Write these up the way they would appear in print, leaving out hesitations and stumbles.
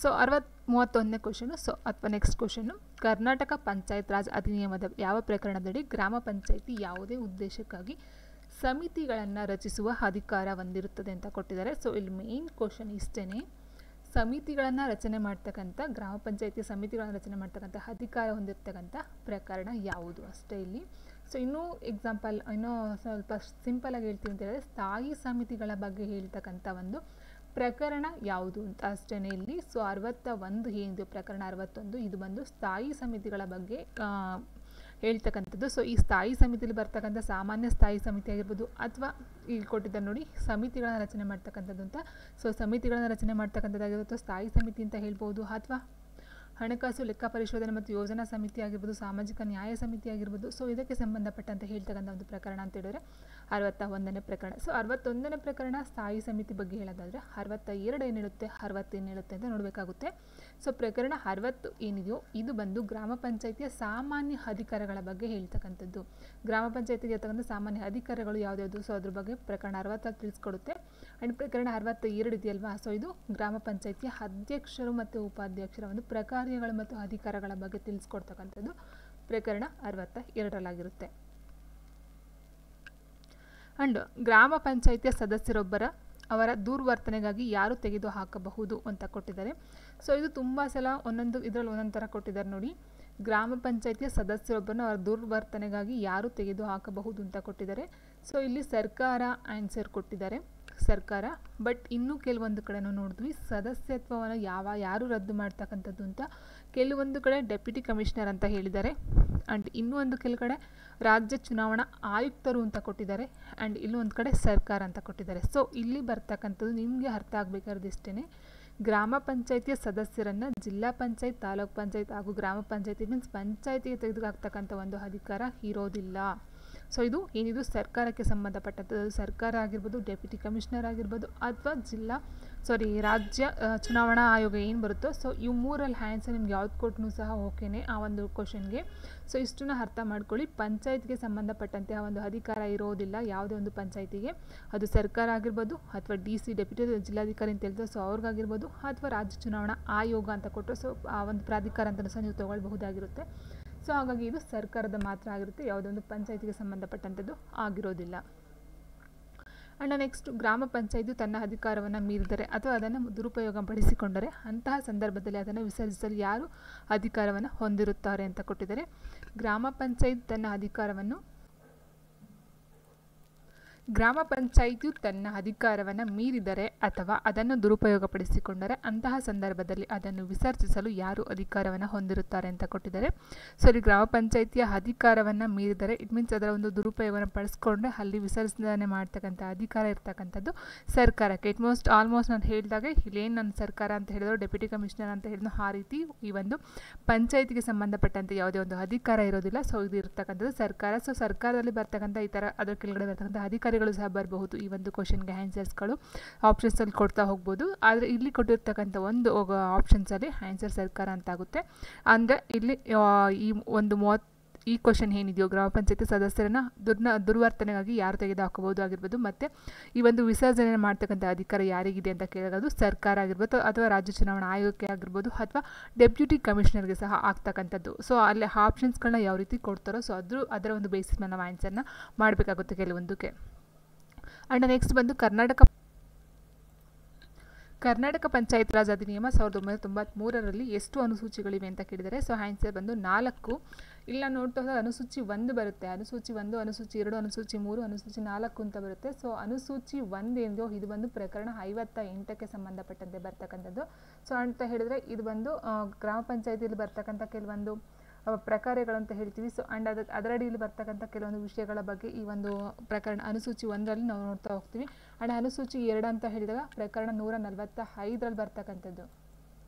So 31ನೇ question. So ಅಥವಾ next question, Karnataka Panchayat Raj ಅಧಿನಿಯಮದ ಯಾವ ಪ್ರಕರಣದಡಿ ಗ್ರಾಮ ಪಂಚಾಯಿತಿ ಯಾವುದೇ ಉದ್ದೇಶಕ್ಕಾಗಿ ಸಮಿತಿಗಳನ್ನು ರಚಿಸುವ ಅಧಿಕಾರ ಹೊಂದಿರುತ್ತದೆ ಅಂತ ಕೊಟ್ಟಿದ್ದಾರೆ. ಸೊ ಇಲ್ಲಿ ಮೇನ್ ಕ್ವಶನ್ ಇಷ್ಟೇ, ಸಮಿತಿಗಳನ್ನು ರಚನೆ ಮಾಡ್ತಕ್ಕಂಥ ಗ್ರಾಮ ಪಂಚಾಯಿತಿ ಸಮಿತಿಗಳನ್ನು ರಚನೆ ಮಾಡ್ತಕ್ಕಂಥ ಅಧಿಕಾರ ಹೊಂದಿರತಕ್ಕಂಥ ಪ್ರಕರಣ ಯಾವುದು ಅಷ್ಟೇ ಇಲ್ಲಿ. ಸೊ ಇನ್ನೂ ಎಕ್ಸಾಂಪಲ್ ಇನ್ನೂ ಸ್ವಲ್ಪ ಸಿಂಪಲಾಗಿ ಹೇಳ್ತೀವಿ ಅಂತ ಹೇಳಿದ್ರೆ, ಸ್ಥಾಯಿ ಸಮಿತಿಗಳ ಬಗ್ಗೆ ಹೇಳ್ತಕ್ಕಂಥ ಒಂದು ಪ್ರಕರಣ ಯಾವುದು ಅಂತ ಅಷ್ಟೇ ಇಲ್ಲಿ. ಸೊ 61 ಏನಿದೆ ಪ್ರಕರಣ 61, ಇದು ಬಂದು ಸ್ಥಾಯಿ ಸಮಿತಿಗಳ ಬಗ್ಗೆ ಹೇಳ್ತಕ್ಕಂಥದ್ದು. ಸೊ ಈ ಸ್ಥಾಯಿ ಸಮಿತಿಯಲ್ಲಿ ಬರ್ತಕ್ಕಂಥ ಸಾಮಾನ್ಯ ಸ್ಥಾಯಿ ಸಮಿತಿ ಆಗಿರ್ಬೋದು, ಅಥವಾ ಇಲ್ಲಿ ಕೊಟ್ಟಿದ್ದಾರೆ ನೋಡಿ ಸಮಿತಿಗಳನ್ನು ರಚನೆ ಮಾಡ್ತಕ್ಕಂಥದ್ದು ಅಂತ. ಸೊ ಸಮಿತಿಗಳನ್ನು ರಚನೆ ಮಾಡ್ತಕ್ಕಂಥದ್ದಾಗಿರ್ಬೋದು ಸ್ಥಾಯಿ ಸಮಿತಿ ಅಂತ ಹೇಳ್ಬೋದು, ಅಥವಾ ಹಣಕಾಸು ಲೆಕ್ಕ ಪರಿಶೋಧನೆ ಮತ್ತು ಯೋಜನಾ ಸಮಿತಿ ಆಗಿರ್ಬೋದು, ಸಾಮಾಜಿಕ ನ್ಯಾಯ ಸಮಿತಿ ಆಗಿರ್ಬೋದು. ಸೊ ಇದಕ್ಕೆ ಸಂಬಂಧಪಟ್ಟಂತೆ ಹೇಳ್ತಕ್ಕಂಥ ಒಂದು ಪ್ರಕರಣ ಅಂತ ಹೇಳಿದ್ರೆ 61ನೇ ಪ್ರಕರಣ. ಸೊ 61ನೇ ಪ್ರಕರಣ ಸ್ಥಾಯಿ ಸಮಿತಿ ಬಗ್ಗೆ ಹೇಳೋದಾದರೆ 62 ಏನಿರುತ್ತೆ 60 ಏನಿರುತ್ತೆ ಅಂತ ನೋಡಬೇಕಾಗುತ್ತೆ. ಸೊ ಪ್ರಕರಣ 60 ಏನಿದೆಯೋ ಇದು ಬಂದು ಗ್ರಾಮ ಪಂಚಾಯಿತಿಯ ಸಾಮಾನ್ಯ ಅಧಿಕಾರಗಳ ಬಗ್ಗೆ ಹೇಳ್ತಕ್ಕಂಥದ್ದು. ಗ್ರಾಮ ಪಂಚಾಯಿತಿಗೆ ಇರ್ತಕ್ಕಂಥ ಸಾಮಾನ್ಯ ಅಧಿಕಾರಗಳು ಯಾವುದ್ಯಾವುದು, ಸೊ ಅದ್ರ ಬಗ್ಗೆ ಪ್ರಕರಣ 60 ತಿಳಿಸ್ಕೊಡುತ್ತೆ. ಆ್ಯಂಡ್ ಪ್ರಕರಣ 62 ಇದೆಯಲ್ವಾ, ಸೊ ಇದು ಗ್ರಾಮ ಪಂಚಾಯಿತಿಯ ಅಧ್ಯಕ್ಷರು ಮತ್ತು ಉಪಾಧ್ಯಕ್ಷರ ಒಂದು ಪ್ರಕಾರ್ಯಗಳು ಮತ್ತು ಅಧಿಕಾರಗಳ ಬಗ್ಗೆ ತಿಳಿಸ್ಕೊಡ್ತಕ್ಕಂಥದ್ದು ಪ್ರಕರಣ 62ರಲ್ಲಾಗಿರುತ್ತೆ. ಅಂಡ್ ಗ್ರಾಮ ಪಂಚಾಯಿತಿಯ ಸದಸ್ಯರೊಬ್ಬರ ಅವರ ದುರ್ವರ್ತನೆಗಾಗಿ ಯಾರು ತೆಗೆದು ಹಾಕಬಹುದು ಅಂತ ಕೊಟ್ಟಿದ್ದಾರೆ. ಸೊ ಇದು ತುಂಬ ಸಲ ಇದರಲ್ಲಿ ಒಂದೊಂದು ಥರ ಕೊಟ್ಟಿದ್ದಾರೆ ನೋಡಿ. ಗ್ರಾಮ ಪಂಚಾಯಿತಿಯ ಸದಸ್ಯರೊಬ್ಬರನ್ನು ಅವರ ದುರ್ವರ್ತನೆಗಾಗಿ ಯಾರು ತೆಗೆದು ಹಾಕಬಹುದು ಅಂತ ಕೊಟ್ಟಿದ್ದಾರೆ. ಸೊ ಇಲ್ಲಿ ಸರ್ಕಾರ ಆನ್ಸರ್ ಕೊಟ್ಟಿದ್ದಾರೆ, ಸರ್ಕಾರ. ಬಟ್ ಇನ್ನೂ ಕೆಲವೊಂದು ಕಡೆ ನಾವು ನೋಡಿದ್ವಿ ಸದಸ್ಯತ್ವವನ್ನು ಯಾರು ರದ್ದು ಮಾಡ್ತಕ್ಕಂಥದ್ದು ಅಂತ. ಕೆಲವೊಂದು ಕಡೆ ಡೆಪ್ಯೂಟಿ ಕಮಿಷನರ್ ಅಂತ ಹೇಳಿದ್ದಾರೆ, ಆ್ಯಂಡ್ ಇನ್ನೂ ಒಂದು ಕೆಲವು ಕಡೆ ರಾಜ್ಯ ಚುನಾವಣಾ ಆಯುಕ್ತರು ಅಂತ ಕೊಟ್ಟಿದ್ದಾರೆ, ಆ್ಯಂಡ್ ಇನ್ನೊಂದು ಕಡೆ ಸರ್ಕಾರ ಅಂತ ಕೊಟ್ಟಿದ್ದಾರೆ. ಸೊ ಇಲ್ಲಿ ಬರ್ತಕ್ಕಂಥದ್ದು ನಿಮಗೆ ಅರ್ಥ ಆಗಬೇಕಾದ್ರೆ ಇಷ್ಟೇ, ಗ್ರಾಮ ಪಂಚಾಯಿತಿಯ ಸದಸ್ಯರನ್ನು ಜಿಲ್ಲಾ ಪಂಚಾಯತ್, ತಾಲೂಕ್ ಪಂಚಾಯತ್ ಹಾಗೂ ಗ್ರಾಮ ಪಂಚಾಯತಿ ಮೀನ್ಸ್ ಪಂಚಾಯತಿಗೆ ತೆಗೆದುಹಾಕ್ತಕ್ಕಂಥ ಒಂದು ಅಧಿಕಾರ ಇರೋದಿಲ್ಲ. ಸೊ ಇದು ಏನಿದು ಸರ್ಕಾರಕ್ಕೆ ಸಂಬಂಧಪಟ್ಟಂಥದ್ದು. ಸರ್ಕಾರ ಆಗಿರ್ಬೋದು, ಡೆಪ್ಯೂಟಿ ಕಮಿಷನರ್ ಆಗಿರ್ಬೋದು, ಅಥವಾ ರಾಜ್ಯ ಚುನಾವಣಾ ಆಯೋಗ ಏನು ಬರುತ್ತೋ, ಸೊ ಇವು ಮೂರಲ್ಲಿ ಆನ್ಸರ್ ನಿಮ್ಗೆ ಯಾವ್ದು ಕೊಟ್ಟನು ಸಹ ಓಕೆನೇ ಆ ಒಂದು ಕ್ವಶನ್ಗೆ. ಸೊ ಇಷ್ಟನ್ನ ಅರ್ಥ ಮಾಡ್ಕೊಳ್ಳಿ. ಪಂಚಾಯತ್ಗೆ ಸಂಬಂಧಪಟ್ಟಂತೆ ಆ ಒಂದು ಅಧಿಕಾರ ಇರೋದಿಲ್ಲ ಯಾವುದೇ ಒಂದು ಪಂಚಾಯತಿಗೆ. ಅದು ಸರ್ಕಾರ ಆಗಿರ್ಬೋದು, ಅಥವಾ DC ಡೆಪ್ಯೂಟಿ ಜಿಲ್ಲಾಧಿಕಾರಿ ಅಂತ ಹೇಳ್ತಾರೆ, ಸೊ ಅವ್ರಿಗಾಗಿರ್ಬೋದು, ಅಥವಾ ರಾಜ್ಯ ಚುನಾವಣಾ ಆಯೋಗ ಅಂತ ಕೊಟ್ಟರು, ಸೊ ಆ ಒಂದು ಪ್ರಾಧಿಕಾರ ಅಂತ ಸಹ ನೀವು ತೊಗೊಳ್ಬಹುದಾಗಿರುತ್ತೆ. ಸೊ ಹಾಗಾಗಿ ಇದು ಸರ್ಕಾರದ ಮಾತ್ರ ಆಗಿರುತ್ತೆ, ಯಾವುದೊಂದು ಪಂಚಾಯತಿಗೆ ಸಂಬಂಧಪಟ್ಟಂಥದ್ದು ಆಗಿರೋದಿಲ್ಲ. ಆ್ಯಂಡ್ ನೆಕ್ಸ್ಟ್, ಗ್ರಾಮ ಪಂಚಾಯಿತಿಯು ತನ್ನ ಅಧಿಕಾರವನ್ನು ಮೀರಿದರೆ ಅಥವಾ ಅದನ್ನು ದುರುಪಯೋಗ ಪಡಿಸಿಕೊಂಡರೆ ಅಂತಹ ಸಂದರ್ಭದಲ್ಲಿ ಅದನ್ನು ವಿಸರ್ಜಿಸಲು ಯಾರು ಅಧಿಕಾರವನ್ನು ಹೊಂದಿರುತ್ತಾರೆ ಅಂತ ಕೊಟ್ಟಿದ್ದಾರೆ. ಗ್ರಾಮ ಪಂಚಾಯಿತಿಯು ತನ್ನ ಅಧಿಕಾರವನ್ನು ಮೀರಿದರೆ ಅಥವಾ ಅದನ್ನು ದುರುಪಯೋಗಪಡಿಸಿಕೊಂಡರೆ ಅಂತಹ ಸಂದರ್ಭದಲ್ಲಿ ಅದನ್ನು ವಿಸರ್ಜಿಸಲು ಯಾರು ಅಧಿಕಾರವನ್ನು ಹೊಂದಿರುತ್ತಾರೆ ಅಂತ ಕೊಟ್ಟಿದ್ದಾರೆ. ಸೊ ಇಲ್ಲಿ ಗ್ರಾಮ ಪಂಚಾಯಿತಿಯ ಅಧಿಕಾರವನ್ನು ಮೀರಿದರೆ ಇಟ್ ಮೀನ್ಸ್ ಅದರ ಒಂದು ದುರುಪಯೋಗವನ್ನು ಪಡಿಸ್ಕೊಂಡ್ರೆ ಅಲ್ಲಿ ವಿಸರ್ಜನೆ ಮಾಡ್ತಕ್ಕಂಥ ಅಧಿಕಾರ ಇರ್ತಕ್ಕಂಥದ್ದು ಸರ್ಕಾರಕ್ಕೆ. ಆಲ್ಮೋಸ್ಟ್ ನಾನು ಹೇಳಿದಾಗ ಇಲ್ಲೇನು ನನ್ನ ಸರ್ಕಾರ ಅಂತ ಹೇಳಿದ್ರು, ಡೆಪ್ಯೂಟಿ ಕಮಿಷನರ್ ಅಂತ ಹೇಳಿದ್ರು, ಆ ರೀತಿ ಈ ಒಂದು ಪಂಚಾಯಿತಿಗೆ ಸಂಬಂಧಪಟ್ಟಂತೆ ಯಾವುದೇ ಒಂದು ಅಧಿಕಾರ ಇರೋದಿಲ್ಲ. ಸೊ ಇದು ಇರ್ತಕ್ಕಂಥದ್ದು ಸರ್ಕಾರ. ಸೊ ಸರ್ಕಾರದಲ್ಲಿ ಬರ್ತಕ್ಕಂಥ ಈ ಥರ ಅದರ ಕೆಳಗಡೆ ಬರ್ತಕ್ಕಂಥ ಅಧಿಕಾರಿಗಳು ಸಹ ಬರಬಹುದು. ಈ ಒಂದು ಕ್ವಶನ್ಗೆ ಆನ್ಸರ್ಸ್ಗಳು ಆಪ್ಷನ್ಸಲ್ಲಿ ಕೊಡ್ತಾ ಹೋಗ್ಬೋದು. ಆದರೆ ಇಲ್ಲಿ ಕೊಟ್ಟಿರ್ತಕ್ಕಂಥ ಒಂದು ಆಪ್ಷನ್ಸಲ್ಲಿ ಆನ್ಸರ್ ಸರ್ಕಾರ ಅಂತಾಗುತ್ತೆ. ಅಂದರೆ ಇಲ್ಲಿ ಈ ಕ್ವಶನ್ ಏನಿದೆಯೋ ಗ್ರಾಮ ಪಂಚಾಯತಿ ಸದಸ್ಯರನ್ನು ದುರ್ವರ್ತನೆಗಾಗಿ ಯಾರು ತೆಗೆದುಹಾಕಬಹುದು ಆಗಿರ್ಬೋದು, ಮತ್ತು ಈ ಒಂದು ವಿಸರ್ಜನೆ ಮಾಡ್ತಕ್ಕಂಥ ಅಧಿಕಾರ ಯಾರಿಗಿದೆ ಅಂತ ಕೇಳೋದು ಸರ್ಕಾರ ಆಗಿರ್ಬೋದು, ಅಥವಾ ರಾಜ್ಯ ಚುನಾವಣಾ ಆಯೋಗಕ್ಕೆ ಆಗಿರ್ಬೋದು, ಅಥವಾ ಡೆಪ್ಯೂಟಿ ಕಮಿಷನರ್ಗೆ ಸಹ ಆಗ್ತಕ್ಕಂಥದ್ದು. ಸೊ ಅಲ್ಲಿ ಆಪ್ಷನ್ಸ್ಗಳನ್ನ ಯಾವ ರೀತಿ ಕೊಡ್ತಾರೋ ಸೊ ಅದರ ಒಂದು ಬೇಸಿಸ್ ಮೇಲೆ ನಾವು ಆನ್ಸರ್ನ ಮಾಡಬೇಕಾಗುತ್ತೆ ಕೆಲವೊಂದಕ್ಕೆ. ಆ್ಯಂಡ್ ನೆಕ್ಸ್ಟ್ ಬಂದು ಕರ್ನಾಟಕ ಪಂಚಾಯತ್ ರಾಜ್ ಅಧಿನಿಯಮ 1993ರಲ್ಲಿ ಎಷ್ಟು ಅನುಸೂಚಿಗಳಿವೆ ಅಂತ ಕೇಳಿದರೆ, ಸೊ ಆನ್ಸರ್ ಬಂದು 4. ಇಲ್ಲ ನೋಡ್ತಾ ಹೋದಾಗ ಅನುಸೂಚಿ 1 ಬರುತ್ತೆ, ಅನುಸೂಚಿ 1, ಅನುಸೂಚಿ 2, ಅನುಸೂಚಿ 3, ಅನುಸೂಚಿ 4 ಅಂತ ಬರುತ್ತೆ. ಸೊ ಅನುಸೂಚಿ 1 ಏನಿದೆಯೋ ಇದು ಬಂದು ಪ್ರಕರಣ 58ಕ್ಕೆ ಸಂಬಂಧಪಟ್ಟಂತೆ ಬರ್ತಕ್ಕಂಥದ್ದು. ಸೊ ಅಂತ ಹೇಳಿದ್ರೆ ಇದು ಬಂದು ಗ್ರಾಮ ಪಂಚಾಯತಿಯಲ್ಲಿ ಬರ್ತಕ್ಕಂಥ ಕೆಲವೊಂದು ಪ್ರಕಾರಗಳಂತ ಹೇಳ್ತೀವಿ. ಸೊ ಆ್ಯಂಡ್ ಅದರಡಿಯಲ್ಲಿ ಬರ್ತಕ್ಕಂಥ ಕೆಲವೊಂದು ವಿಷಯಗಳ ಬಗ್ಗೆ ಈ ಒಂದು ಪ್ರಕರಣ ಅನುಸೂಚಿ 1ರಲ್ಲಿ ನಾವು ನೋಡ್ತಾ ಹೋಗ್ತೀವಿ. ಆ್ಯಂಡ್ ಅನುಸೂಚಿ 2 ಅಂತ ಹೇಳಿದಾಗ ಪ್ರಕರಣ 145ರಲ್ಲಿ ಬರ್ತಕ್ಕಂಥದ್ದು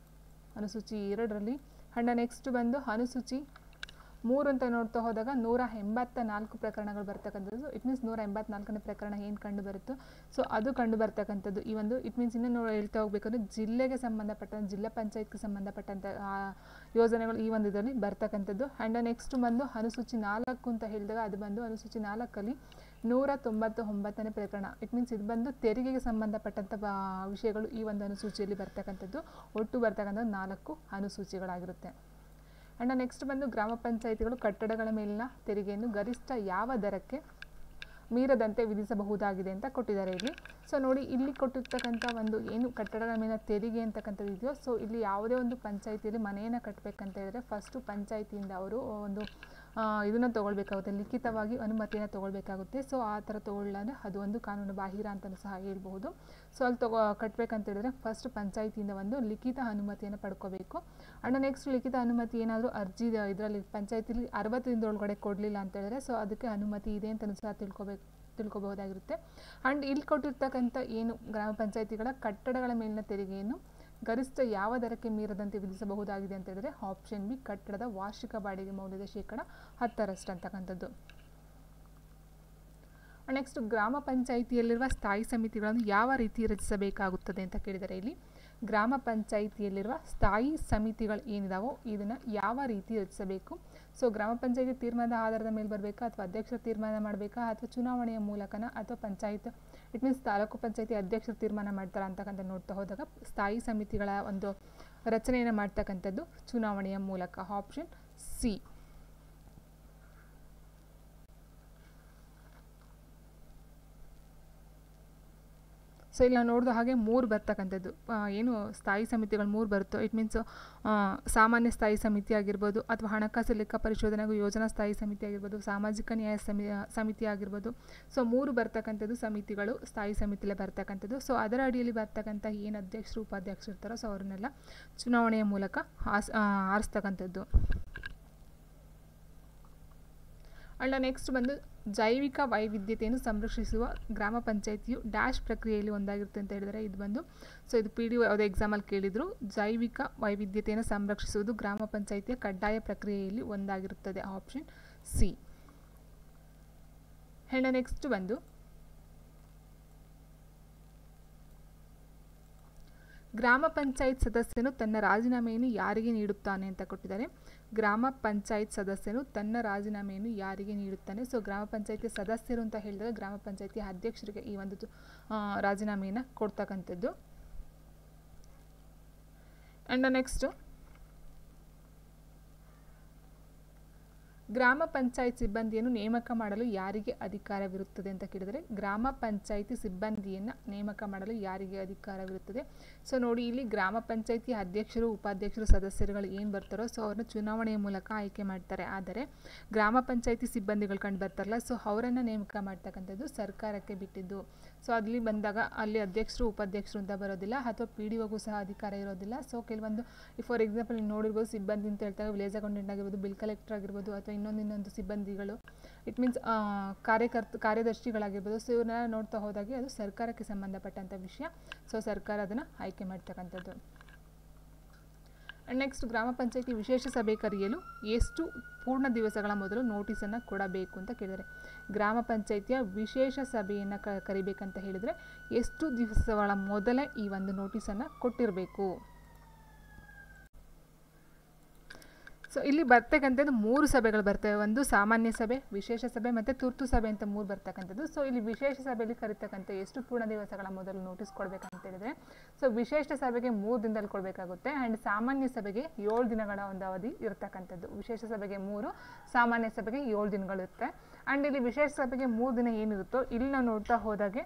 ಅನುಸೂಚಿ 2ರಲ್ಲಿ. ಆ್ಯಂಡ್ ನೆಕ್ಸ್ಟ್ ಬಂದು ಅನುಸೂಚಿ 3 ಅಂತ ನೋಡ್ತಾ ಹೋದಾಗ 184 ಪ್ರಕರಣಗಳು ಬರ್ತಕ್ಕಂಥದ್ದು. ಇಟ್ ಮೀನ್ಸ್ 184ನೇ ಪ್ರಕರಣ ಏನು ಕಂಡು ಬರುತ್ತೋ ಸೊ ಅದು ಕಂಡು ಬರ್ತಕ್ಕಂಥದ್ದು. ಈ ಒಂದು ಇಟ್ ಮೀನ್ಸ್ ಇನ್ನೂ ಹೇಳ್ತಾ ಹೋಗ್ಬೇಕಂದ್ರೆ ಜಿಲ್ಲೆಗೆ ಸಂಬಂಧಪಟ್ಟಂಥ ಜಿಲ್ಲಾ ಪಂಚಾಯತ್ಗೆ ಸಂಬಂಧಪಟ್ಟಂಥ ಯೋಜನೆಗಳು ಈ ಒಂದು ಇದರಲ್ಲಿ ಬರ್ತಕ್ಕಂಥದ್ದು. ಆ್ಯಂಡ್ ನೆಕ್ಸ್ಟ್ ಬಂದು ಅನುಸೂಚಿ 4 ಅಂತ ಹೇಳಿದಾಗ ಅದು ಬಂದು ಅನುಸೂಚಿ 4ಅಲ್ಲಿ 199ನೇ ಪ್ರಕರಣ. ಇಟ್ ಮೀನ್ಸ್ ಇದು ಬಂದು ತೆರಿಗೆಗೆ ಸಂಬಂಧಪಟ್ಟಂಥ ವಿಷಯಗಳು ಈ ಒಂದು ಅನುಸೂಚಿಯಲ್ಲಿ ಬರ್ತಕ್ಕಂಥದ್ದು. ಒಟ್ಟು ಬರ್ತಕ್ಕಂಥ 4 ಅನುಸೂಚಿಗಳಾಗಿರುತ್ತೆ. ಆ್ಯಂಡ್ ನೆಕ್ಸ್ಟ್ ಬಂದು ಗ್ರಾಮ ಪಂಚಾಯಿತಿಗಳು ಕಟ್ಟಡಗಳ ಮೇಲಿನ ತೆರಿಗೆಯನ್ನು ಗರಿಷ್ಠ ಯಾವ ದರಕ್ಕೆ ಮೀರದಂತೆ ವಿಧಿಸಬಹುದಾಗಿದೆ ಅಂತ ಕೊಟ್ಟಿದ್ದಾರೆ ಇಲ್ಲಿ. ಸೊ ನೋಡಿ, ಇಲ್ಲಿ ಕೊಟ್ಟಿರ್ತಕ್ಕಂಥ ಒಂದು ಏನು ಕಟ್ಟಡಗಳ ಮೇಲೆ ತೆರಿಗೆ ಅಂತಕ್ಕಂಥದ್ದು ಇದೆಯೋ, ಸೊ ಇಲ್ಲಿ ಯಾವುದೇ ಒಂದು ಪಂಚಾಯಿತಿಯಲ್ಲಿ ಮನೆಯನ್ನು ಕಟ್ಟಬೇಕಂತ ಹೇಳಿದ್ರೆ ಫಸ್ಟು ಪಂಚಾಯಿತಿಯಿಂದ ಅವರು ಒಂದು ಇದನ್ನು ತೊಗೊಳ್ಬೇಕಾಗುತ್ತೆ, ಲಿಖಿತವಾಗಿ ಅನುಮತಿಯನ್ನು ತೊಗೊಳ್ಬೇಕಾಗುತ್ತೆ. ಸೊ ಆ ಥರ ತೊಗೊಳ್ಳಾದ್ರೆ ಅದು ಒಂದು ಕಾನೂನು ಬಾಹಿರ ಅಂತಲೂ ಸಹ ಹೇಳ್ಬೋದು. ಸೊ ಅಲ್ಲಿ ಕಟ್ಟಬೇಕಂತ ಹೇಳಿದ್ರೆ ಫಸ್ಟ್ ಪಂಚಾಯಿತಿಯಿಂದ ಒಂದು ಲಿಖಿತ ಅನುಮತಿಯನ್ನು ಪಡ್ಕೋಬೇಕು. ಆ್ಯಂಡ್ ನೆಕ್ಸ್ಟ್ ಲಿಖಿತ ಅನುಮತಿ ಏನಾದರೂ ಅರ್ಜಿ ಇದರಲ್ಲಿ ಪಂಚಾಯಿತಿಲಿ 60 ದಿನದ ಒಳಗಡೆ ಕೊಡಲಿಲ್ಲ ಅಂತ ಹೇಳಿದ್ರೆ ಸೊ ಅದಕ್ಕೆ ಅನುಮತಿ ಇದೆ ಅಂತಲೂ ಸಹ ತಿಳ್ಕೊಬಹುದಾಗಿರುತ್ತೆ. ಆ್ಯಂಡ್ ಇಲ್ಲಿ ಕೊಟ್ಟಿರ್ತಕ್ಕಂಥ ಏನು ಗ್ರಾಮ ಪಂಚಾಯಿತಿಗಳ ಕಟ್ಟಡಗಳ ಮೇಲಿನ ತೆರಿಗೆಯನ್ನು ಗರಿಷ್ಠ ಯಾವ ದರಕ್ಕೆ ಮೀರದಂತೆ ವಿಧಿಸಬಹುದಾಗಿದೆ ಅಂತ ಹೇಳಿದ್ರೆ ಆಪ್ಷನ್ ಬಿ, ಕಟ್ಟಡದ ವಾರ್ಷಿಕ ಬಾಡಿಗೆ ಮೌಲ್ಯದ 10% ಅಂತಕ್ಕಂಥದ್ದು. ನೆಕ್ಸ್ಟ್ ಗ್ರಾಮ ಪಂಚಾಯಿತಿಯಲ್ಲಿರುವ ಸ್ಥಾಯಿ ಸಮಿತಿಗಳನ್ನು ಯಾವ ರೀತಿ ರಚಿಸಬೇಕಾಗುತ್ತದೆ ಅಂತ ಕೇಳಿದರೆ ಇಲ್ಲಿ ಗ್ರಾಮ ಪಂಚಾಯಿತಿಯಲ್ಲಿರುವ ಸ್ಥಾಯಿ ಸಮಿತಿಗಳು ಏನಿದಾವೋ ಇದನ್ನು ಯಾವ ರೀತಿ ರಚಿಸಬೇಕು. ಸೊ ಗ್ರಾಮ ಪಂಚಾಯಿತಿ ತೀರ್ಮಾನದ ಆಧಾರದ ಮೇಲೆ ಬರಬೇಕಾ, ಅಥವಾ ಅಧ್ಯಕ್ಷರ ತೀರ್ಮಾನ ಮಾಡಬೇಕಾ, ಅಥವಾ ಚುನಾವಣೆಯ ಮೂಲಕನ, ಅಥವಾ ಪಂಚಾಯತ್ ಇಟ್ ಮೀನ್ಸ್ ತಾಲೂಕು ಪಂಚಾಯಿತಿ ಅಧ್ಯಕ್ಷರು ತೀರ್ಮಾನ ಮಾಡ್ತಾರ ಅಂತಕ್ಕಂಥ ನೋಡ್ತಾ ಹೋದಾಗ ಸ್ಥಾಯಿ ಸಮಿತಿಗಳ ಒಂದು ರಚನೆಯನ್ನು ಮಾಡ್ತಕ್ಕಂಥದ್ದು ಚುನಾವಣೆಯ ಮೂಲಕ. Option C. ಸೊ ಇಲ್ಲಿ ನಾವು ನೋಡಿದ ಹಾಗೆ 3 ಬರ್ತಕ್ಕಂಥದ್ದು ಏನು ಸ್ಥಾಯಿ ಸಮಿತಿಗಳು 3 ಬರುತ್ತೋ ಇಟ್ ಮೀನ್ಸ್ ಸಾಮಾನ್ಯ ಸ್ಥಾಯಿ ಸಮಿತಿ ಆಗಿರ್ಬೋದು, ಅಥವಾ ಹಣಕಾಸು ಲೆಕ್ಕ ಪರಿಶೋಧನೆ ಹಾಗೂ ಯೋಜನಾ ಸ್ಥಾಯಿ ಸಮಿತಿ ಆಗಿರ್ಬೋದು, ಸಾಮಾಜಿಕ ನ್ಯಾಯ ಸಮಿತಿ ಆಗಿರ್ಬೋದು. ಸೊ 3 ಬರ್ತಕ್ಕಂಥದ್ದು ಸಮಿತಿಗಳು ಸ್ಥಾಯಿ ಸಮಿತಿಲೇ ಬರ್ತಕ್ಕಂಥದ್ದು. ಸೊ ಅದರ ಅಡಿಯಲ್ಲಿ ಬರ್ತಕ್ಕಂಥ ಏನು ಅಧ್ಯಕ್ಷರು ಉಪಾಧ್ಯಕ್ಷರು ಇರ್ತಾರೋ ಸೊ ಅವ್ರನ್ನೆಲ್ಲ ಚುನಾವಣೆಯ ಮೂಲಕ ಆರಿಸ್ತಕ್ಕಂಥದ್ದು. ಅಲ್ಲ ನೆಕ್ಸ್ಟ್ ಬಂದು ಜೈವಿಕ ವೈವಿಧ್ಯತೆಯನ್ನು ಸಂರಕ್ಷಿಸುವ ಗ್ರಾಮ ಪಂಚಾಯಿತಿಯು ಡ್ಯಾಶ್ ಪ್ರಕ್ರಿಯೆಯಲ್ಲಿ ಒಂದಾಗಿರುತ್ತೆ ಅಂತ ಹೇಳಿದರೆ ಇದು ಬಂದು ಸೊ ಇದು PDO ಯಾವುದೇ ಎಕ್ಸಾಮಲ್ಲಿ ಕೇಳಿದ್ರು. ಜೈವಿಕ ವೈವಿಧ್ಯತೆಯನ್ನು ಸಂರಕ್ಷಿಸುವುದು ಗ್ರಾಮ ಪಂಚಾಯಿತಿಯ ಕಡ್ಡಾಯ ಪ್ರಕ್ರಿಯೆಯಲ್ಲಿ ಒಂದಾಗಿರುತ್ತದೆ. Option C. ಹೆಣ್ಣ ನೆಕ್ಸ್ಟ್ ಬಂದು ಗ್ರಾಮ ಪಂಚಾಯತ್ ಸದಸ್ಯನು ತನ್ನ ರಾಜೀನಾಮೆಯನ್ನು ಯಾರಿಗೆ ನೀಡುತ್ತಾನೆ ಅಂತ ಕೊಟ್ಟಿದ್ದಾರೆ. ಗ್ರಾಮ ಪಂಚಾಯತ್ ಸದಸ್ಯನು ತನ್ನ ರಾಜೀನಾಮೆಯನ್ನು ಯಾರಿಗೆ ನೀಡುತ್ತಾನೆ. ಸೊ ಗ್ರಾಮ ಪಂಚಾಯತಿ ಸದಸ್ಯರು ಅಂತ ಹೇಳಿದ್ರೆ ಗ್ರಾಮ ಪಂಚಾಯತಿ ಅಧ್ಯಕ್ಷರಿಗೆ ಈ ಒಂದು ರಾಜೀನಾಮೆಯನ್ನು ಕೊಡ್ತಕ್ಕಂಥದ್ದು. ಆ್ಯಂಡ್ ನೆಕ್ಸ್ಟು ಗ್ರಾಮ ಪಂಚಾಯತ್ ಸಿಬ್ಬಂದಿಯನ್ನು ನೇಮಕ ಮಾಡಲು ಯಾರಿಗೆ ಅಧಿಕಾರವಿರುತ್ತದೆ ಅಂತ ಕೇಳಿದರೆ ಗ್ರಾಮ ಪಂಚಾಯಿತಿ ಸಿಬ್ಬಂದಿಯನ್ನು ನೇಮಕ ಮಾಡಲು ಯಾರಿಗೆ ಅಧಿಕಾರವಿರುತ್ತದೆ. ಸೊ ನೋಡಿ, ಇಲ್ಲಿ ಗ್ರಾಮ ಪಂಚಾಯಿತಿ ಅಧ್ಯಕ್ಷರು ಉಪಾಧ್ಯಕ್ಷರು ಸದಸ್ಯರುಗಳು ಏನು ಬರ್ತಾರೋ ಸೊ ಅವ್ರನ್ನ ಚುನಾವಣೆಯ ಮೂಲಕ ಆಯ್ಕೆ ಮಾಡ್ತಾರೆ. ಆದರೆ ಗ್ರಾಮ ಪಂಚಾಯಿತಿ ಸಿಬ್ಬಂದಿಗಳು ಕಂಡು ಬರ್ತಾರಲ್ಲ ಸೊ ಅವರನ್ನು ನೇಮಕ ಮಾಡ್ತಕ್ಕಂಥದ್ದು ಸರ್ಕಾರಕ್ಕೆ ಬಿಟ್ಟಿದ್ದು. ಸೊ ಅಲ್ಲಿ ಬಂದಾಗ ಅಲ್ಲಿ ಅಧ್ಯಕ್ಷರು ಉಪಾಧ್ಯಕ್ಷರು ಅಂತ ಬರೋದಿಲ್ಲ, ಅಥವಾ PDOಗೂ ಸಹ ಅಧಿಕಾರ ಇರೋದಿಲ್ಲ. ಸೊ ಕೆಲವೊಂದು ಫಾರ್ ಎಕ್ಸಾಂಪಲ್ ನೀವು ನೋಡಿರ್ಬೋದು, ಸಿಬ್ಬಂದಿ ಅಂತ ಹೇಳ್ತಾರೆ ವಿಲೇಜ್ ಅಕೌಂಟೆಂಟ್ ಆಗಿರ್ಬೋದು, ಬಿಲ್ ಕಲೆಕ್ಟರ್ ಆಗಿರ್ಬೋದು, ಅಥವಾ ಇನ್ನೊಂದು ಸಿಬ್ಬಂದಿಗಳು ಇಟ್ ಮೀನ್ಸ್ ಕಾರ್ಯದರ್ಶಿಗಳಾಗಿರ್ಬೋದು. ಸೊ ಇವನ್ನೆಲ್ಲ ನೋಡ್ತಾ ಹೋದಾಗೆ ಅದು ಸರ್ಕಾರಕ್ಕೆ ಸಂಬಂಧಪಟ್ಟಂಥ ವಿಷಯ. ಸೊ ಸರ್ಕಾರ ಅದನ್ನು ಆಯ್ಕೆ ಮಾಡ್ತಕ್ಕಂಥದ್ದು. ನೆಕ್ಸ್ಟ್ ಗ್ರಾಮ ಪಂಚಾಯಿತಿ ವಿಶೇಷ ಸಭೆ ಕರೆಯಲು ಎಷ್ಟು ಪೂರ್ಣ ದಿವಸಗಳ ಮೊದಲು ನೋಟಿಸನ್ನು ಕೊಡಬೇಕು ಅಂತ ಕೇಳಿದರೆ ಗ್ರಾಮ ಪಂಚಾಯಿತಿಯ ವಿಶೇಷ ಸಭೆಯನ್ನು ಕರಿಬೇಕಂತ ಹೇಳಿದರೆ ಎಷ್ಟು ದಿವಸಗಳ ಮೊದಲೇ ಈ ಒಂದು ನೋಟಿಸನ್ನು ಕೊಟ್ಟಿರಬೇಕು. ಸೊ ಇಲ್ಲಿ ಬರ್ತಕ್ಕಂಥದ್ದು 3 ಸಭೆಗಳು ಬರ್ತವೆ. ಒಂದು ಸಾಮಾನ್ಯ ಸಭೆ, ವಿಶೇಷ ಸಭೆ ಮತ್ತು ತುರ್ತು ಸಭೆ ಅಂತ 3 ಬರ್ತಕ್ಕಂಥದ್ದು. ಸೊ ಇಲ್ಲಿ ವಿಶೇಷ ಸಭೆಯಲ್ಲಿ ಕರಿತಕ್ಕಂಥ ಎಷ್ಟು ಪೂರ್ಣ ದಿವಸಗಳ ಮೊದಲು ನೋಟಿಸ್ ಕೊಡಬೇಕಂತ ಹೇಳಿದರೆ ಸೊ ವಿಶೇಷ ಸಭೆಗೆ 3 ದಿನದಲ್ಲಿ ಕೊಡಬೇಕಾಗುತ್ತೆ. ಆ್ಯಂಡ್ ಸಾಮಾನ್ಯ ಸಭೆಗೆ 7 ದಿನಗಳ ಒಂದು ಅವಧಿ ಇರತಕ್ಕಂಥದ್ದು. ವಿಶೇಷ ಸಭೆಗೆ 3, ಸಾಮಾನ್ಯ ಸಭೆಗೆ 7 ದಿನಗಳಿರುತ್ತೆ. ಆ್ಯಂಡ್ ಇಲ್ಲಿ ವಿಶೇಷ ಸಭೆಗೆ 3 ದಿನ ಏನಿರುತ್ತೋ ಇಲ್ಲಿ ನಾವು ನೋಡ್ತಾ ಹೋದಾಗೆ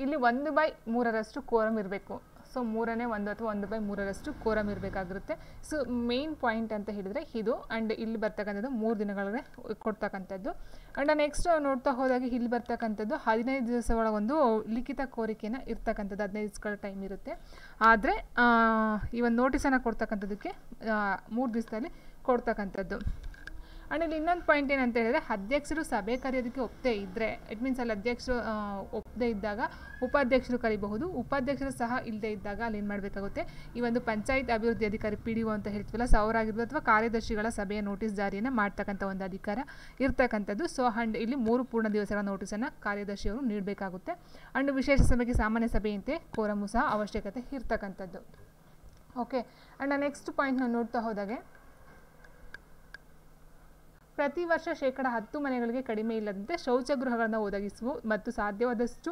ಇಲ್ಲಿ 1/3 ಕೋರಮ್ ಇರಬೇಕು. ಸೊ 1/3 ಅಥವಾ 1/3 ಕೋರಮ್ ಇರಬೇಕಾಗಿರುತ್ತೆ. ಸೊ ಮೇನ್ ಪಾಯಿಂಟ್ ಅಂತ ಹೇಳಿದರೆ ಇದು. ಆ್ಯಂಡ್ ಇಲ್ಲಿ ಬರ್ತಕ್ಕಂಥದ್ದು 3 ದಿನಗಳಿಗೆ ಕೊಡ್ತಕ್ಕಂಥದ್ದು. ಆ್ಯಂಡ್ ನೆಕ್ಸ್ಟ್ ನೋಡ್ತಾ ಹೋದಾಗೆ ಇಲ್ಲಿ ಬರ್ತಕ್ಕಂಥದ್ದು 15 ದಿವಸಗಳ ಒಂದು ಲಿಖಿತ ಕೋರಿಕೆನ ಇರ್ತಕ್ಕಂಥದ್ದು. 15 ದಿವಸಗಳ ಟೈಮ್ ಇರುತ್ತೆ. ಆದರೆ ಈ ಒಂದು ನೋಟಿಸನ್ನು ಕೊಡ್ತಕ್ಕಂಥದ್ದಕ್ಕೆ 3 ದಿವಸದಲ್ಲಿ ಕೊಡ್ತಕ್ಕಂಥದ್ದು. ಆ್ಯಂಡ್ ಇಲ್ಲಿ ಇನ್ನೊಂದು ಪಾಯಿಂಟ್ ಏನಂತ ಹೇಳಿದರೆ ಅಧ್ಯಕ್ಷರು ಸಭೆ ಕರೆಯೋದಕ್ಕೆ ಒಪ್ಪದೇ ಇದ್ದರೆ ಇಟ್ ಮೀನ್ಸ್ ಅಲ್ಲಿ ಅಧ್ಯಕ್ಷರು ಒಪ್ಪದೇ ಇದ್ದಾಗ ಉಪಾಧ್ಯಕ್ಷರು ಕರಿಬಹುದು. ಉಪಾಧ್ಯಕ್ಷರು ಸಹ ಇಲ್ಲದೇ ಇದ್ದಾಗ ಅಲ್ಲಿ ಏನು ಮಾಡಬೇಕಾಗುತ್ತೆ, ಈ ಒಂದು ಪಂಚಾಯತ್ ಅಭಿವೃದ್ಧಿ ಅಧಿಕಾರಿ PDO ಅಂತ ಹೇಳ್ತೀವಲ್ಲ ಸೊ ಅವರಾಗಿರ್ಬೋದು, ಅಥವಾ ಕಾರ್ಯದರ್ಶಿಗಳ ಸಭೆಯ ನೋಟಿಸ್ ಜಾರಿಯನ್ನು ಮಾಡ್ತಕ್ಕಂಥ ಒಂದು ಅಧಿಕಾರ ಇರ್ತಕ್ಕಂಥದ್ದು. ಸೊ ಆ್ಯಂಡ್ ಇಲ್ಲಿ 3 ಪೂರ್ಣ ದಿವಸಗಳ ನೋಟಿಸನ್ನು ಕಾರ್ಯದರ್ಶಿಯವರು ನೀಡಬೇಕಾಗುತ್ತೆ. ಆ್ಯಂಡ್ ವಿಶೇಷ ಸಭೆಗೆ ಸಾಮಾನ್ಯ ಸಭೆಯಂತೆ ಕೋರಮು ಸಹ ಅವಶ್ಯಕತೆ ಇರ್ತಕ್ಕಂಥದ್ದು. ಓಕೆ. ಆ್ಯಂಡ್ ನೆಕ್ಸ್ಟ್ ಪಾಯಿಂಟ್ ನಾವು ನೋಡ್ತಾ ಹೋದಾಗೆ ಪ್ರತಿ ವರ್ಷ 10% ಮನೆಗಳಿಗೆ ಕಡಿಮೆ ಇಲ್ಲದಂತೆ ಶೌಚಗೃಹಗಳನ್ನು ಒದಗಿಸುವ ಮತ್ತು ಸಾಧ್ಯವಾದಷ್ಟು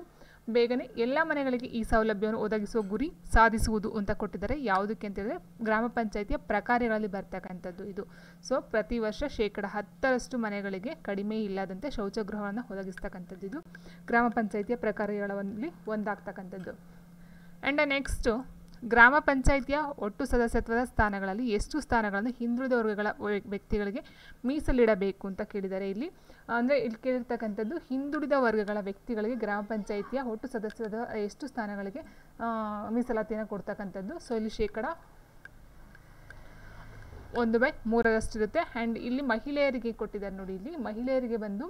ಬೇಗನೆ ಎಲ್ಲ ಮನೆಗಳಿಗೆ ಈ ಸೌಲಭ್ಯವನ್ನು ಒದಗಿಸುವ ಗುರಿ ಸಾಧಿಸುವುದು ಅಂತ ಕೊಟ್ಟಿದ್ದಾರೆ. ಯಾವುದಕ್ಕೆ ಅಂತ ಹೇಳಿದ್ರೆ ಗ್ರಾಮ ಪಂಚಾಯಿತಿಯ ಪ್ರಕಾರಗಳಲ್ಲಿ ಬರ್ತಕ್ಕಂಥದ್ದು ಇದು. ಸೊ ಪ್ರತಿ ವರ್ಷ 10% ಮನೆಗಳಿಗೆ ಕಡಿಮೆ ಇಲ್ಲದಂತೆ ಶೌಚಗೃಹವನ್ನು ಒದಗಿಸ್ತಕ್ಕಂಥದ್ದು ಇದು ಗ್ರಾಮ ಪಂಚಾಯಿತಿಯ ಪ್ರಕಾರಗಳಲ್ಲಿ ಒಂದಾಗ್ತಕ್ಕಂಥದ್ದು. ಆ್ಯಂಡ್ ನೆಕ್ಸ್ಟು ಗ್ರಾಮ ಪಂಚಾಯಿತಿಯ ಒಟ್ಟು ಸದಸ್ಯತ್ವದ ಸ್ಥಾನಗಳಲ್ಲಿ ಎಷ್ಟು ಸ್ಥಾನಗಳನ್ನು ಹಿಂದುಳಿದ ವರ್ಗಗಳ ವ್ಯಕ್ತಿಗಳಿಗೆ ಮೀಸಲಿಡಬೇಕು ಅಂತ ಕೇಳಿದ್ದಾರೆ. ಇಲ್ಲಿ ಅಂದರೆ ಇಲ್ಲಿ ಕೇಳಿರ್ತಕ್ಕಂಥದ್ದು ಹಿಂದುಳಿದ ವರ್ಗಗಳ ವ್ಯಕ್ತಿಗಳಿಗೆ ಗ್ರಾಮ ಪಂಚಾಯಿತಿಯ ಒಟ್ಟು ಸದಸ್ಯತ್ವದ ಎಷ್ಟು ಸ್ಥಾನಗಳಿಗೆ ಮೀಸಲಾತಿಯನ್ನು ಕೊಡ್ತಕ್ಕಂಥದ್ದು. ಸೊ ಇಲ್ಲಿ 1/3 ಇರುತ್ತೆ. ಆ್ಯಂಡ್ ಇಲ್ಲಿ ಮಹಿಳೆಯರಿಗೆ ಕೊಟ್ಟಿದ್ದಾರೆ ನೋಡಿ. ಇಲ್ಲಿ ಮಹಿಳೆಯರಿಗೆ ಬಂದು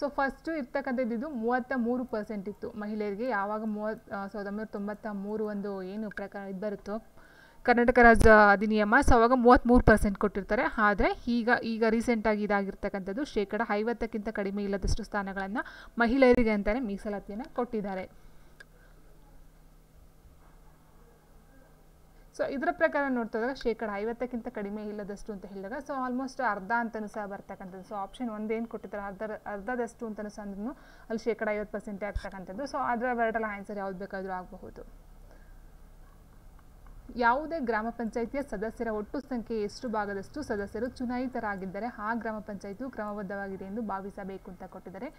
ಸೊ ಫಸ್ಟು ಇರ್ತಕ್ಕಂಥದ್ದು ಇದು 33% ಇತ್ತು ಮಹಿಳೆಯರಿಗೆ. ಯಾವಾಗ 1993 ಒಂದು ಏನು ಪ್ರಕಾರ ಇದು ಬರುತ್ತೋ ಕರ್ನಾಟಕ ರಾಜ್ಯ ಅಧಿನಿಯಮ, ಸೊ ಅವಾಗ 33% ಕೊಟ್ಟಿರ್ತಾರೆ. ಆದರೆ ಈಗ ರೀಸೆಂಟಾಗಿ ಇದಾಗಿರ್ತಕ್ಕಂಥದ್ದು 50% ಕಡಿಮೆ ಇಲ್ಲದಷ್ಟು ಸ್ಥಾನಗಳನ್ನು ಮಹಿಳೆಯರಿಗೆ ಅಂತಲೇ ಮೀಸಲಾತಿಯನ್ನು ಕೊಟ್ಟಿದ್ದಾರೆ. ಸೊ ಇದರ ಪ್ರಕಾರ ನೋಡ್ತಾ ಹೋದಾಗ 50% ಕಡಿಮೆ ಇಲ್ಲದಷ್ಟು ಅಂತ ಹೇಳಿದಾಗ ಸೊ ಆಲ್ಮೋಸ್ಟ್ ಅರ್ಧ ಅಂತಲೂ ಸಹ ಬರ್ತಕ್ಕಂಥದ್ದು. ಸೊ ಆಪ್ಷನ್ 1 ಏನು ಕೊಟ್ಟಿರ್ತಾರೆ ಅರ್ಧದಷ್ಟು ಅಂತಲೂ ಸಹ ಅಂದ್ರೂ ಅಲ್ಲಿ 50% ಆಗ್ತಕ್ಕಂಥದ್ದು. ಸೊ ಅದರ ಎರಡಲ್ಲ ಆನ್ಸರ್ ಯಾವ್ದು ಬೇಕಾದರೂ ಆಗಬಹುದು. ಯಾವುದೇ ಗ್ರಾಮ ಪಂಚಾಯಿತಿಯ ಸದಸ್ಯರ ಒಟ್ಟು ಸಂಖ್ಯೆ ಎಷ್ಟು ಭಾಗದಷ್ಟು ಸದಸ್ಯರು ಚುನಾಯಿತರಾಗಿದ್ದರೆ ಆ ಗ್ರಾಮ ಪಂಚಾಯಿತಿಯು ಕ್ರಮಬದ್ಧವಾಗಿದೆ ಎಂದು ಭಾವಿಸಬೇಕು ಅಂತ ಕೊಟ್ಟಿದ್ದಾರೆ.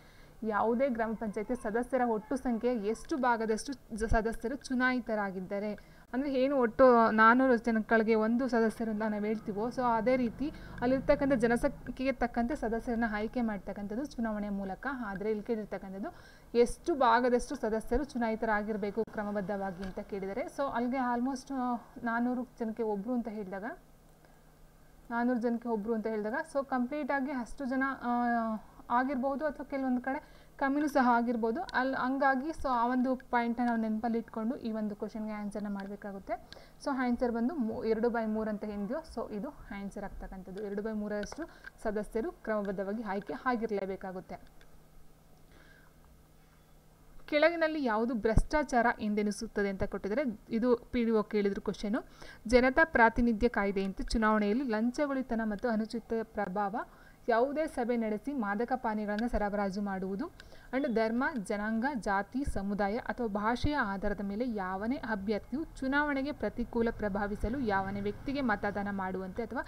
ಯಾವುದೇ ಗ್ರಾಮ ಪಂಚಾಯಿತಿಯ ಸದಸ್ಯರ ಒಟ್ಟು ಸಂಖ್ಯೆಯ ಎಷ್ಟು ಭಾಗದಷ್ಟು ಸದಸ್ಯರು ಚುನಾಯಿತರಾಗಿದ್ದಾರೆ ಅಂದರೆ ಏನು ಒಟ್ಟು 400 ಜನಗಳಿಗೆ ಒಂದು ಸದಸ್ಯರು ಅಂತ ನಾವು ಹೇಳ್ತೀವೋ ಸೊ ಅದೇ ರೀತಿ ಅಲ್ಲಿರ್ತಕ್ಕಂಥ ಜನಸಂಖ್ಯೆಗೆ ತಕ್ಕಂತೆ ಸದಸ್ಯರನ್ನ ಆಯ್ಕೆ ಮಾಡ್ತಕ್ಕಂಥದ್ದು ಚುನಾವಣೆಯ ಮೂಲಕ. ಆದರೆ ಇಲ್ಲಿ ಕೇಳಿರ್ತಕ್ಕಂಥದ್ದು ಎಷ್ಟು ಭಾಗದಷ್ಟು ಸದಸ್ಯರು ಚುನಾಯಿತರಾಗಿರಬೇಕು ಕ್ರಮಬದ್ಧವಾಗಿ ಅಂತ ಕೇಳಿದರೆ. ಸೊ ಅಲ್ಲಿಗೆ ಆಲ್ಮೋಸ್ಟ್ 400 ಜನಕ್ಕೆ ಒಬ್ಬರು ಅಂತ ಹೇಳಿದಾಗ ಸೊ ಕಂಪ್ಲೀಟಾಗಿ ಅಷ್ಟು ಜನ ಆಗಿರ್ಬೋದು ಅಥವಾ ಕೆಲವೊಂದು ಕಡೆ ಕಮ್ಮಿನೂ ಸಹ ಆಗಿರ್ಬೋದು. ಹಂಗಾಗಿ ಸೊ ಆ ಒಂದು ಪಾಯಿಂಟ್ನ ನಾವು ನೆನಪಲ್ಲಿ ಇಟ್ಕೊಂಡು ಈ ಒಂದು ಕ್ವಶನ್ಗೆ ಆನ್ಸರ್ನ ಮಾಡಬೇಕಾಗುತ್ತೆ. ಸೊ ಆನ್ಸರ್ ಬಂದು 2/3 ಅಂತ ಏನಿದೆಯೋ ಸೊ ಇದು ಆನ್ಸರ್ ಆಗ್ತಕ್ಕಂಥದ್ದು. 2/3 ಸದಸ್ಯರು ಕ್ರಮಬದ್ಧವಾಗಿ ಆಯ್ಕೆ ಆಗಿರಲೇಬೇಕಾಗುತ್ತೆ. ಕೆಳಗಿನಲ್ಲಿ ಯಾವುದು ಭ್ರಷ್ಟಾಚಾರ ಎಂದೆನಿಸುತ್ತದೆ ಅಂತ ಕೊಟ್ಟಿದ್ದಾರೆ. ಇದು PDO ಕೇಳಿದ್ರು ಕ್ವಶನು. ಜನತಾ ಪ್ರಾತಿನಿಧ್ಯ ಕಾಯ್ದೆಯಂತೆ ಚುನಾವಣೆಯಲ್ಲಿ ಲಂಚಗೊಳಿತನ ಮತ್ತು ಅನುಚಿತ ಪ್ರಭಾವ, ಯಾವುದೇ ಸಭೆ ನಡೆಸಿ ಮಾದಕ ಪಾನೀಯಗಳನ್ನು ಸರಬರಾಜು ಮಾಡುವುದು, ಅಂಡ್ ಧರ್ಮ, ಜನಾಂಗ, ಜಾತಿ, ಸಮುದಾಯ ಅಥವಾ ಭಾಷೆಯ ಆಧಾರದ ಮೇಲೆ ಯಾವನೇ ಅಭ್ಯರ್ಥಿಯು ಚುನಾವಣೆಗೆ ಪ್ರತಿಕೂಲ ಪ್ರಭಾವಿಸಲು ಯಾವನೇ ವ್ಯಕ್ತಿಗೆ ಮತದಾನ ಮಾಡುವಂತೆ ಅಥವಾ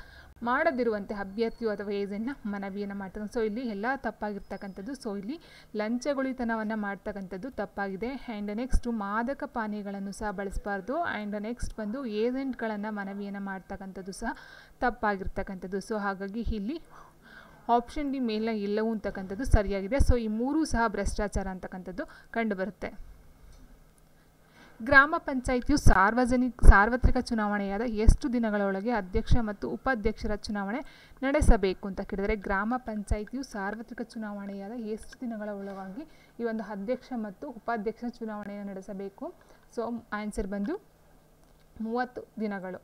ಮಾಡದಿರುವಂತೆ ಅಭ್ಯರ್ಥಿಯು ಅಥವಾ ಏಜೆಂಟ್ನ ಮನವಿಯನ್ನು ಮಾಡ್ತಾರೆ. ಸೊ ಇಲ್ಲಿ ಎಲ್ಲ ತಪ್ಪಾಗಿರ್ತಕ್ಕಂಥದ್ದು. ಸೊ ಇಲ್ಲಿ ಲಂಚಗೊಳಿತನವನ್ನು ಮಾಡ್ತಕ್ಕಂಥದ್ದು ತಪ್ಪಾಗಿದೆ. ಆ್ಯಂಡ್ ನೆಕ್ಸ್ಟ್ ಮಾದಕ ಪಾನೀಯಗಳನ್ನು ಸಹ ಬಳಸಬಾರ್ದು. ಆ್ಯಂಡ್ ನೆಕ್ಸ್ಟ್ ಬಂದು ಏಜೆಂಟ್ಗಳನ್ನು ಮನವಿಯನ್ನು ಮಾಡ್ತಕ್ಕಂಥದ್ದು ಸಹ ತಪ್ಪಾಗಿರ್ತಕ್ಕಂಥದ್ದು. ಸೊ ಹಾಗಾಗಿ ಇಲ್ಲಿ ಆಪ್ಷನ್ ಡಿ ಮೇಲಿನ ಎಲ್ಲವೂ ಅಂತಕ್ಕಂಥದ್ದು ಸರಿಯಾಗಿದೆ. ಸೊ ಈ ಮೂರೂ ಸಹ ಭ್ರಷ್ಟಾಚಾರ ಅಂತಕ್ಕಂಥದ್ದು ಕಂಡುಬರುತ್ತೆ. ಗ್ರಾಮ ಪಂಚಾಯಿತಿಯು ಸಾರ್ವತ್ರಿಕ ಚುನಾವಣೆಯಾದ ಎಷ್ಟು ದಿನಗಳೊಳಗೆ ಅಧ್ಯಕ್ಷ ಮತ್ತು ಉಪಾಧ್ಯಕ್ಷರ ಚುನಾವಣೆ ನಡೆಸಬೇಕು ಅಂತ ಕೇಳಿದರೆ, ಗ್ರಾಮ ಪಂಚಾಯಿತಿಯು ಸಾರ್ವತ್ರಿಕ ಚುನಾವಣೆಯಾದ ಎಷ್ಟು ದಿನಗಳ ಒಳಗಾಗಿ ಈ ಒಂದು ಅಧ್ಯಕ್ಷ ಮತ್ತು ಉಪಾಧ್ಯಕ್ಷರ ಚುನಾವಣೆಯನ್ನು ನಡೆಸಬೇಕು. ಸೊ ಆನ್ಸರ್ ಬಂದು 30 ದಿನಗಳು.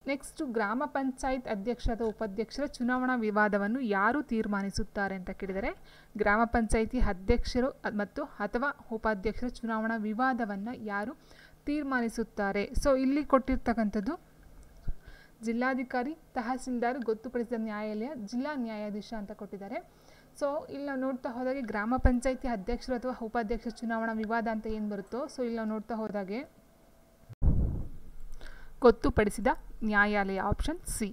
ನೆಕ್ಸ್ಟ್ ಗ್ರಾಮ ಪಂಚಾಯತ್ ಅಧ್ಯಕ್ಷ ಅಥವಾ ಉಪಾಧ್ಯಕ್ಷರ ಚುನಾವಣಾ ವಿವಾದವನ್ನು ಯಾರು ತೀರ್ಮಾನಿಸುತ್ತಾರೆ ಅಂತ ಕೇಳಿದರೆ, ಗ್ರಾಮ ಪಂಚಾಯಿತಿ ಅಧ್ಯಕ್ಷರು ಮತ್ತು ಅಥವಾ ಉಪಾಧ್ಯಕ್ಷರ ಚುನಾವಣಾ ವಿವಾದವನ್ನು ಯಾರು ತೀರ್ಮಾನಿಸುತ್ತಾರೆ. ಸೊ ಇಲ್ಲಿ ಕೊಟ್ಟಿರ್ತಕ್ಕಂಥದ್ದು ಜಿಲ್ಲಾಧಿಕಾರಿ, ತಹಸೀಲ್ದಾರ್, ಗೊತ್ತುಪಡಿಸಿದ ನ್ಯಾಯಾಲಯ, ಜಿಲ್ಲಾ ನ್ಯಾಯಾಧೀಶ ಅಂತ ಕೊಟ್ಟಿದ್ದಾರೆ. ಸೊ ಇಲ್ಲಿ ನಾವು ನೋಡ್ತಾ ಹೋದಾಗೆ ಗ್ರಾಮ ಪಂಚಾಯಿತಿ ಅಧ್ಯಕ್ಷರು ಅಥವಾ ಉಪಾಧ್ಯಕ್ಷರ ಚುನಾವಣಾ ವಿವಾದ ಅಂತ ಏನು ಬರುತ್ತೋ ಸೊ ಇಲ್ಲಿ ನಾವು ನೋಡ್ತಾ ಹೋದಾಗೆ ಗೊತ್ತುಪಡಿಸಿದ ನ್ಯಾಯಾಲಯ, ಆಪ್ಷನ್ ಸಿ.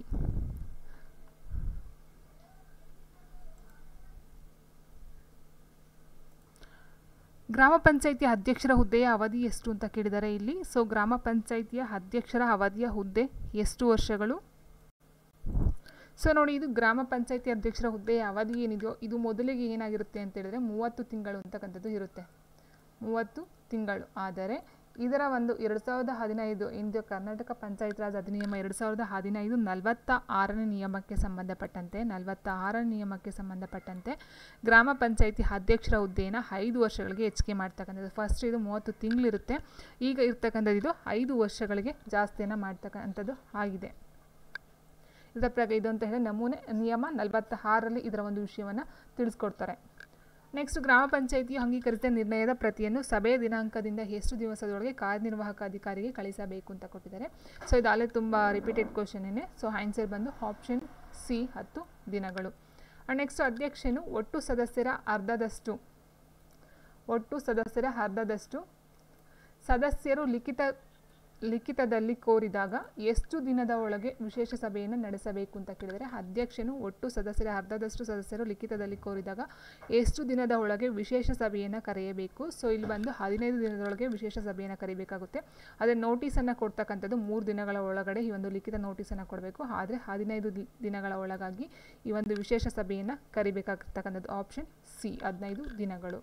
ಗ್ರಾಮ ಪಂಚಾಯಿತಿಯ ಅಧ್ಯಕ್ಷರ ಹುದ್ದೆಯ ಅವಧಿ ಎಷ್ಟು ಅಂತ ಕೇಳಿದ್ದಾರೆ ಇಲ್ಲಿ. ಸೊ ಗ್ರಾಮ ಪಂಚಾಯಿತಿಯ ಅಧ್ಯಕ್ಷರ ಅವಧಿಯ ಹುದ್ದೆ ಎಷ್ಟು ವರ್ಷಗಳು? ಸೊ ನೋಡಿ, ಇದು ಗ್ರಾಮ ಪಂಚಾಯಿತಿ ಅಧ್ಯಕ್ಷರ ಹುದ್ದೆಯ ಅವಧಿ ಏನಿದೆಯೋ ಇದು ಮೊದಲಿಗೆ ಏನಾಗಿರುತ್ತೆ ಅಂತ ಹೇಳಿದ್ರೆ 30 ತಿಂಗಳು ಅಂತಕ್ಕಂಥದ್ದು ಇರುತ್ತೆ. 30 ತಿಂಗಳು. ಆದರೆ ಇದರ ಒಂದು 2015 ಇಂದು ಕರ್ನಾಟಕ ಪಂಚಾಯತ್ ರಾಜ್ ಅಧಿನಿಯಮ 2015 46ನೇ ನಿಯಮಕ್ಕೆ ಸಂಬಂಧಪಟ್ಟಂತೆ ಗ್ರಾಮ ಪಂಚಾಯಿತಿ ಅಧ್ಯಕ್ಷರ ಹುದ್ದೆಯನ್ನು 5 ವರ್ಷಗಳಿಗೆ ಹೆಚ್ಚಿಗೆ ಮಾಡ್ತಕ್ಕಂಥದ್ದು. ಫಸ್ಟ್ ಇದು 30 ತಿಂಗಳಿರುತ್ತೆ, ಈಗ ಇರ್ತಕ್ಕಂಥದ್ದು ಇದು 5 ವರ್ಷಗಳಿಗೆ ಜಾಸ್ತಿಯನ್ನು ಮಾಡ್ತಕ್ಕಂಥದ್ದು ಆಗಿದೆ. ಇದರ ಪ್ರಕಾರ ಇದು ಅಂತ ಹೇಳಿದ್ರೆ ನಮೂನೆ ನಿಯಮ 46ರಲ್ಲಿ ಇದರ ಒಂದು ವಿಷಯವನ್ನು ತಿಳಿಸ್ಕೊಡ್ತಾರೆ. ನೆಕ್ಸ್ಟ್ ಗ್ರಾಮ ಪಂಚಾಯಿತಿಯು ಅಂಗೀಕರಿಸಿದ ನಿರ್ಣಯದ ಪ್ರತಿಯನ್ನು ಸಭೆಯ ದಿನಾಂಕದಿಂದ ಎಷ್ಟು ದಿವಸದೊಳಗೆ ಕಾರ್ಯನಿರ್ವಾಹಕ ಅಧಿಕಾರಿಗೆ ಕಳಿಸಬೇಕು ಅಂತ ಕೊಟ್ಟಿದ್ದಾರೆ. ಸೊ ಇದು ಅಲ್ಲೇ ತುಂಬ ರಿಪೀಟೆಡ್ ಕ್ವಶನ್ ಏನೇ. ಸೊ ಆನ್ಸರ್ ಬಂದು ಆಪ್ಷನ್ ಸಿ 10 ದಿನಗಳು. ನೆಕ್ಸ್ಟ್ ಅಧ್ಯಕ್ಷನು ಒಟ್ಟು ಸದಸ್ಯರ ಅರ್ಧದಷ್ಟು ಸದಸ್ಯರು ಲಿಖಿತದಲ್ಲಿ ಕೋರಿದಾಗ ಎಷ್ಟು ದಿನದ ಒಳಗೆ ವಿಶೇಷ ಸಭೆಯನ್ನು ನಡೆಸಬೇಕು ಅಂತ ಕೇಳಿದರೆ, ಅಧ್ಯಕ್ಷನು ಒಟ್ಟು ಸದಸ್ಯರ ಅರ್ಧದಷ್ಟು ಸದಸ್ಯರು ಲಿಖಿತದಲ್ಲಿ ಕೋರಿದಾಗ ಎಷ್ಟು ದಿನದ ಒಳಗೆ ವಿಶೇಷ ಸಭೆಯನ್ನು ಕರೆಯಬೇಕು. ಸೊ ಇಲ್ಲಿ ಬಂದು 15 ದಿನದೊಳಗೆ ವಿಶೇಷ ಸಭೆಯನ್ನು ಕರಿಬೇಕಾಗುತ್ತೆ. ಅದೇ ನೋಟಿಸನ್ನು ಕೊಡ್ತಕ್ಕಂಥದ್ದು 3 ದಿನಗಳ ಒಳಗಡೆ ಈ ಒಂದು ಲಿಖಿತ ನೋಟಿಸನ್ನು ಕೊಡಬೇಕು. ಆದರೆ 15 ದಿನಗಳ ಒಳಗಾಗಿ ಈ ಒಂದು ವಿಶೇಷ ಸಭೆಯನ್ನು ಕರಿಬೇಕಾಗಿರ್ತಕ್ಕಂಥದ್ದು ಆಪ್ಷನ್ ಸಿ 15 ದಿನಗಳು.